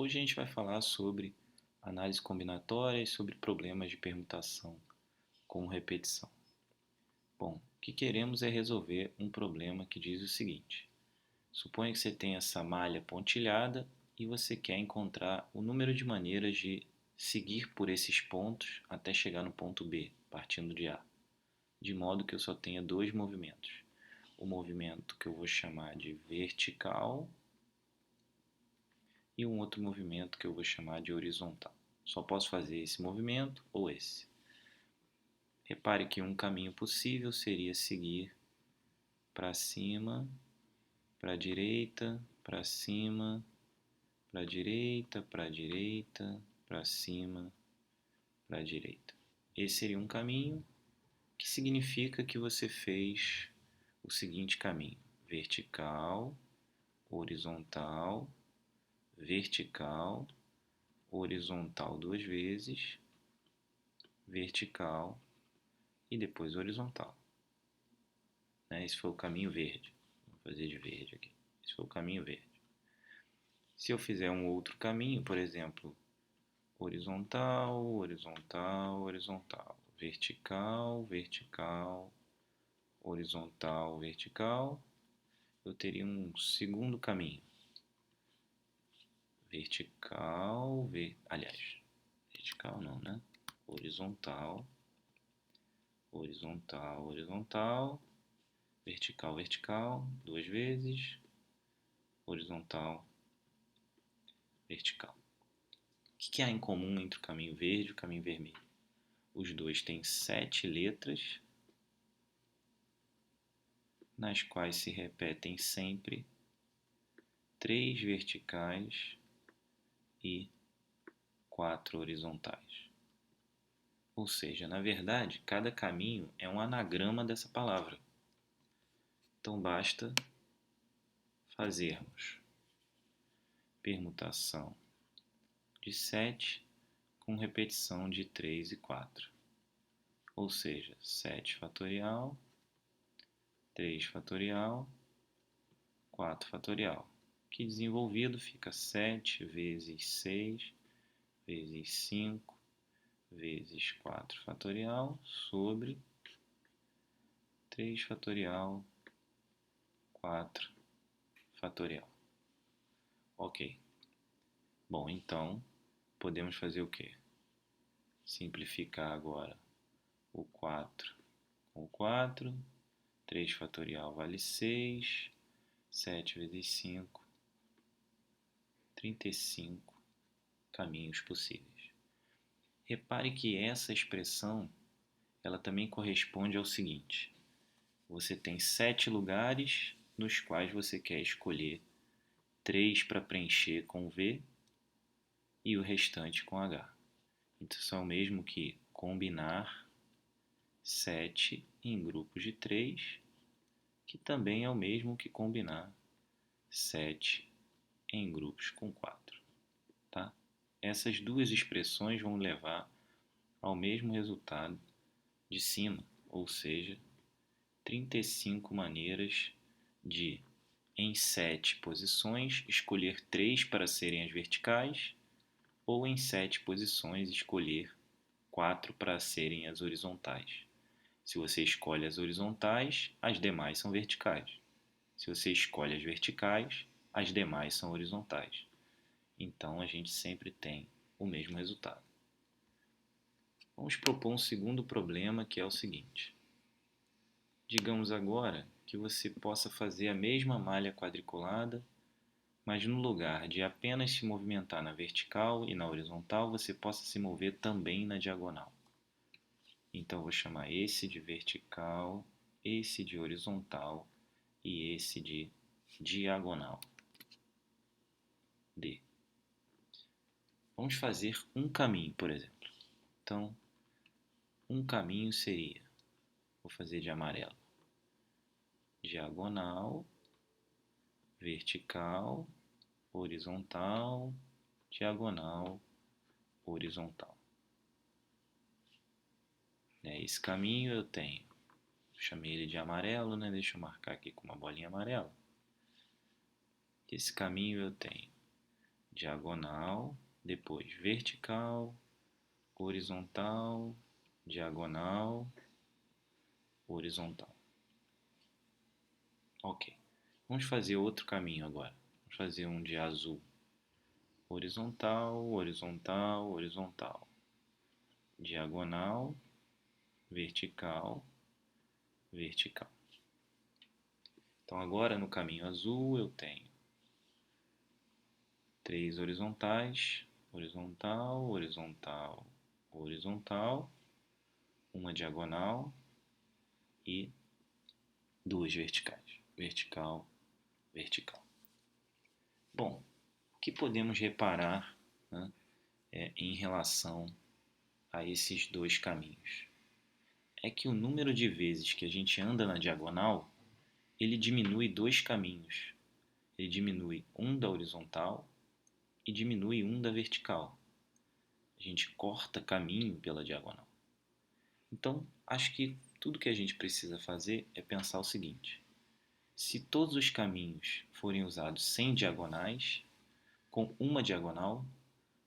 Hoje a gente vai falar sobre análise combinatória e sobre problemas de permutação com repetição. Bom, o que queremos é resolver um problema que diz o seguinte: suponha que você tem essa malha pontilhada e você quer encontrar o número de maneiras de seguir por esses pontos até chegar no ponto B, partindo de A, de modo que eu só tenha dois movimentos. O movimento que eu vou chamar de vertical e um outro movimento que eu vou chamar de horizontal. Só posso fazer esse movimento ou esse. Repare que um caminho possível seria seguir para cima, para a direita, para cima, para a direita, para a direita, para cima, para a direita. Esse seria um caminho que significa que você fez o seguinte caminho: vertical, horizontal, vertical, horizontal duas vezes, vertical e depois horizontal. Esse foi o caminho verde. Vou fazer de verde aqui. Esse foi o caminho verde. Se eu fizer um outro caminho, por exemplo, horizontal, horizontal, horizontal, vertical, vertical, horizontal, vertical, eu teria um segundo caminho. Vertical, aliás, vertical não, né? Horizontal, horizontal, horizontal, vertical, vertical, duas vezes, horizontal, vertical. O que há em comum entre o caminho verde e o caminho vermelho? Os dois têm 7 letras, nas quais se repetem sempre 3 verticais e 4 horizontais. Ou seja, na verdade, cada caminho é um anagrama dessa palavra. Então basta fazermos permutação de 7 com repetição de 3 e 4. Ou seja, 7 fatorial, 3 fatorial, 4 fatorial, que desenvolvido fica 7 vezes 6 vezes 5 vezes 4 fatorial sobre 3 fatorial, 4 fatorial. Ok. Bom, então podemos fazer o quê? Simplificar agora o 4 com o 4. 3 fatorial vale 6. 7 vezes 5, 35 caminhos possíveis. Repare que essa expressão ela também corresponde ao seguinte: você tem 7 lugares nos quais você quer escolher 3 para preencher com V e o restante com H. Então, isso é o mesmo que combinar 7 em grupos de 3, que também é o mesmo que combinar 7 em grupos com 4. Tá? Essas duas expressões vão levar ao mesmo resultado de cima, ou seja, 35 maneiras de, em 7 posições, escolher 3 para serem as verticais, ou em 7 posições escolher 4 para serem as horizontais. Se você escolhe as horizontais, as demais são verticais. Se você escolhe as verticais, as demais são horizontais. Então a gente sempre tem o mesmo resultado. Vamos propor um segundo problema, que é o seguinte: digamos agora que você possa fazer a mesma malha quadriculada, mas no lugar de apenas se movimentar na vertical e na horizontal, você possa se mover também na diagonal. Então eu vou chamar esse de vertical, esse de horizontal e esse de diagonal. D. Vamos fazer um caminho, por exemplo. Então, um caminho seria, vou fazer de amarelo, diagonal, vertical, horizontal, diagonal, horizontal. Esse caminho eu tenho, chamei ele de amarelo, né? Deixa eu marcar aqui com uma bolinha amarela. Esse caminho eu tenho diagonal, depois vertical, horizontal, diagonal, horizontal. Ok. Vamos fazer outro caminho agora. Vamos fazer um de azul. Horizontal, horizontal, horizontal. Diagonal, vertical, vertical. Então agora no caminho azul eu tenho 3 horizontais, horizontal, horizontal, horizontal, uma diagonal e 2 verticais. Vertical, vertical. Bom, o que podemos reparar, né, em relação a esses dois caminhos? É que o número de vezes que a gente anda na diagonal, ele diminui dois caminhos. Ele diminui um da horizontal e diminui um da vertical. A gente corta caminho pela diagonal. Então, acho que tudo que a gente precisa fazer é pensar o seguinte: se todos os caminhos forem usados sem diagonais, com uma diagonal,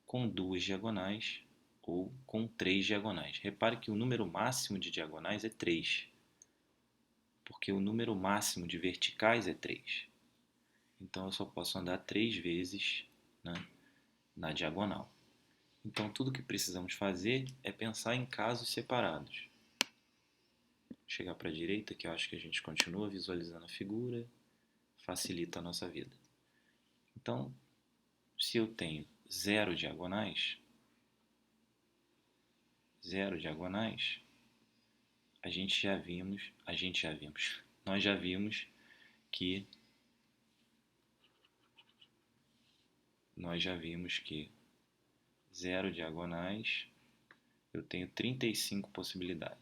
com duas diagonais ou com três diagonais. Repare que o número máximo de diagonais é 3, porque o número máximo de verticais é 3. Então eu só posso andar 3 vezes, né, na diagonal. Então tudo que precisamos fazer é pensar em casos separados. Chegar para a direita, que eu acho que a gente continua visualizando a figura, facilita a nossa vida. Então, se eu tenho zero diagonais, nós já vimos que zero diagonais eu tenho 35 possibilidades.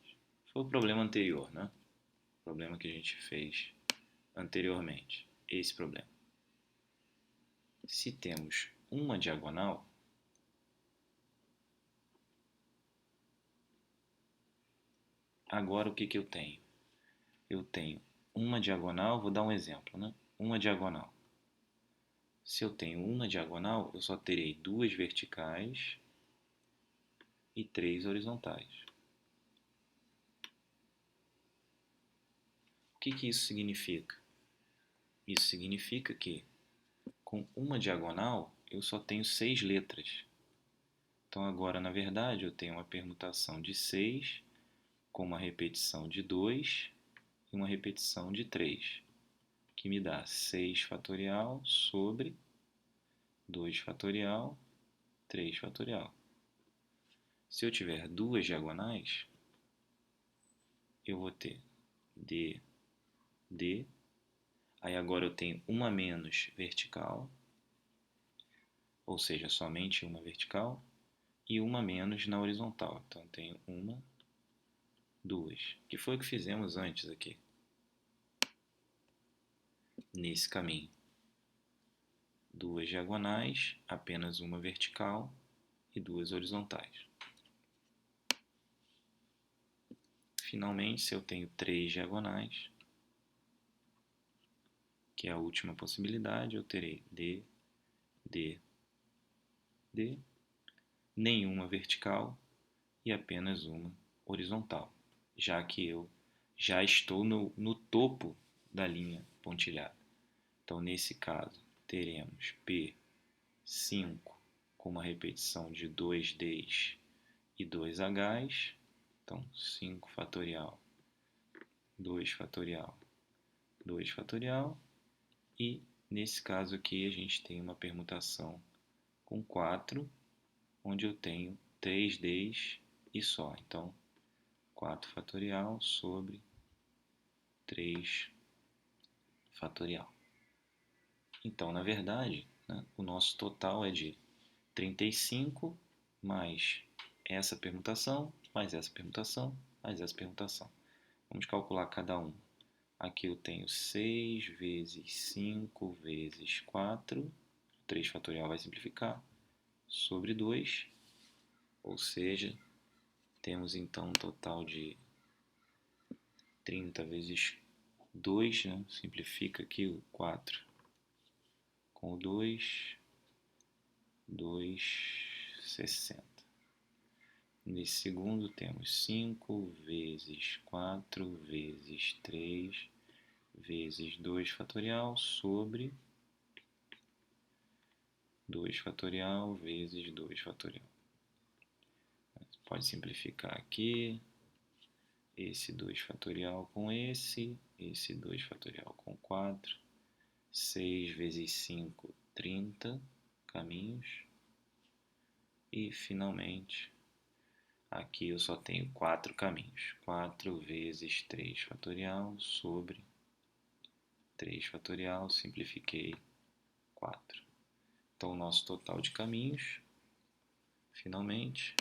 Foi o problema anterior, né? O problema que a gente fez anteriormente. Esse problema. Se temos uma diagonal, agora o que eu tenho? Eu tenho uma diagonal, vou dar um exemplo, né? Uma diagonal. Se eu tenho uma diagonal, eu só terei duas verticais e 3 horizontais. O que isso significa? Isso significa que com uma diagonal eu só tenho 6 letras. Então agora, na verdade, eu tenho uma permutação de 6 com uma repetição de 2 e uma repetição de 3, que me dá 6 fatorial sobre 2 fatorial, 3 fatorial. Se eu tiver duas diagonais, eu vou ter D, D. Aí agora eu tenho uma menos vertical, ou seja, somente uma vertical, e uma menos na horizontal. Então eu tenho uma, duas, que foi o que fizemos antes aqui, nesse caminho. Duas diagonais, apenas uma vertical e duas horizontais. Finalmente, se eu tenho três diagonais, que é a última possibilidade, eu terei D, D, D, nenhuma vertical e apenas uma horizontal, já que eu já estou no topo da linha pontilhada. Então, nesse caso, teremos P5 com uma repetição de 2Ds e 2Hs. Então, 5 fatorial, 2 fatorial, 2 fatorial. E, nesse caso aqui, a gente tem uma permutação com 4, onde eu tenho 3Ds e só. Então, 4 fatorial sobre 3 fatorial. Então, na verdade, né, o nosso total é de 35 mais essa permutação, mais essa permutação, mais essa permutação. Vamos calcular cada um. Aqui eu tenho 6 vezes 5 vezes 4, 3 fatorial vai simplificar, sobre 2, ou seja, temos então um total de 30 vezes 2, né? Simplifica aqui o 4 com o 2, 2,60. Nesse segundo temos 5 vezes 4 vezes 3 vezes 2 fatorial sobre 2 fatorial vezes 2 fatorial. Pode simplificar aqui. Esse 2 fatorial com esse 2 fatorial com 4. 6 vezes 5, 30 caminhos. E, finalmente, aqui eu só tenho 4 caminhos. 4 vezes 3 fatorial sobre 3 fatorial, simplifiquei 4. Então, o nosso total de caminhos, finalmente,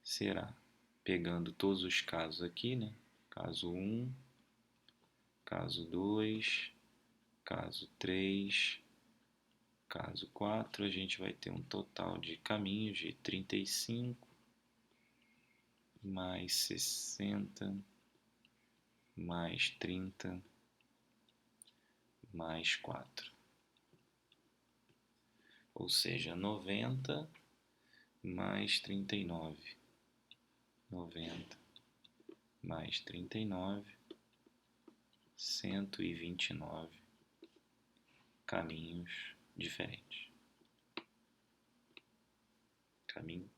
será, pegando todos os casos aqui, né? Caso 1, caso 2, caso 3, caso 4, a gente vai ter um total de caminhos de 35 mais 60 mais 30 mais 4. Ou seja, 90 mais 39. 90 mais 39, 129 caminhos diferentes. Caminhos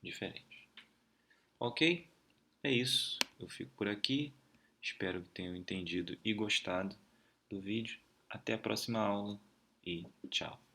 diferentes. Ok? É isso. Eu fico por aqui. Espero que tenham entendido e gostado do vídeo. Até a próxima aula e tchau.